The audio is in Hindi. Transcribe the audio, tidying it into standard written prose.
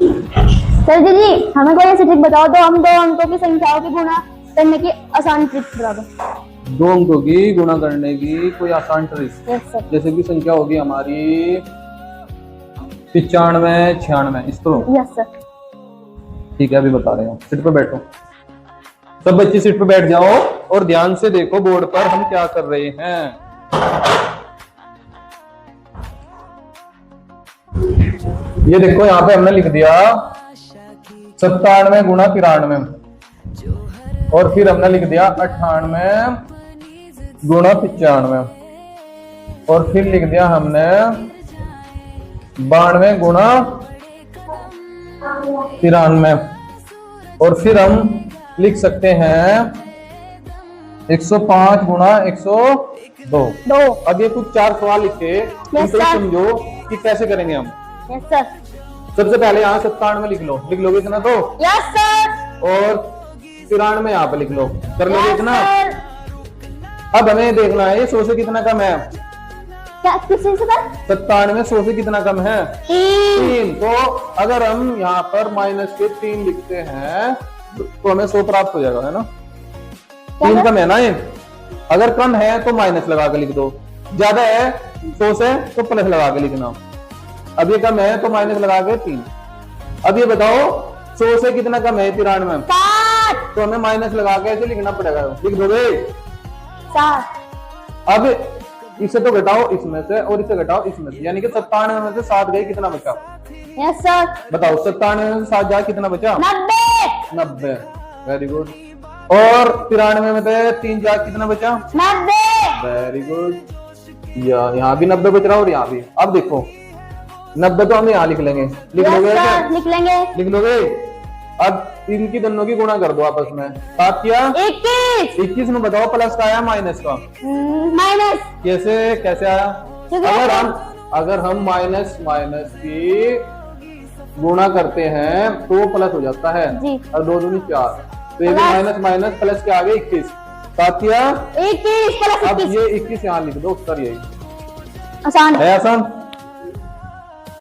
सर जी हमें कोई ऐसी ट्रिक बताओ तो हम 2 अंकों की संख्याओं की गुणा करने की आसान ट्रिक बता दो। 2 अंकों की गुणा करने की कोई आसान ट्रिक। Yes sir. जैसे कि संख्या होगी हमारी 95 96 इस तरह। Yes sir. ठीक है, अभी बता रहे हैं। सीट पे बैठो, सब बच्चे सीट पे बैठ जाओ और ध्यान से देखो बोर्ड पर हम क्या कर रहे हैं। ये देखो यहाँ पे हमने लिख दिया 97 गुणा 93 और फिर हमने लिख दिया 98 गुणा 95 और फिर लिख दिया हमने 92 गुणा 93 और फिर हम लिख सकते हैं 105 गुणा 102। अब ये कुछ 4 सवाल लिखे, इनको समझो कि कैसे करेंगे हम। Yes sir. सबसे पहले यहाँ 97 लिख लो, लिख लोगे इतना तो? Yes sir. और 93 यहाँ पे लिख लो, कर लोगे इतना? अब हमें देखना है ये 100 से कितना कम है। क्या किसी से कर? 97 100 से कितना कम है? 3। तो अगर हम यहाँ पर माइनस के 3 लिखते हैं तो हमें 100 प्राप्त हो जाएगा, है ना? 3 कम है ना ये। अगर कम है तो माइनस लगा के लिख दो, ज्यादा है 100 से तो प्लस लगा के लिखना। अब ये कम है तो माइनस लगा के 3। अब ये बताओ 100 से कितना कम है 93? 7। तो हमें माइनस लगा के ऐसे लिखना पड़ेगा, लिख दोगे? 7। अब इससे तो घटाओ इसमें से और इससे घटाओ इसमें से, यानी कि 97 में से 7 गए, कितना बचा? Yes sir. बताओ 97 में से 7 जाए कितना बचा? 90। Very good. और 93 में से 3 जाए कितना बचा? 90। Very good. यहाँ भी 90 बच रहा और यहाँ भी। अब देखो 90 तो हम यहाँ लिख लेंगे, लिख लोगे क्या? लिख लेंगे। लिख लोगे? अब इनकी दोनों की गुणा कर दो आपस में। 7 किया 21 में बताओ प्लस का आया माइनस का? माइनस। कैसे कैसे आया? अगर हम माइनस की गुणा करते हैं तो प्लस हो जाता है जी। और 2 दूनी 4, तो ये माइनस माइनस प्लस के आगे 21। 7 किया 21 प्लस 21। अब ये 21 यहाँ लिख दो, उत्तर यही। आसान है। आसान।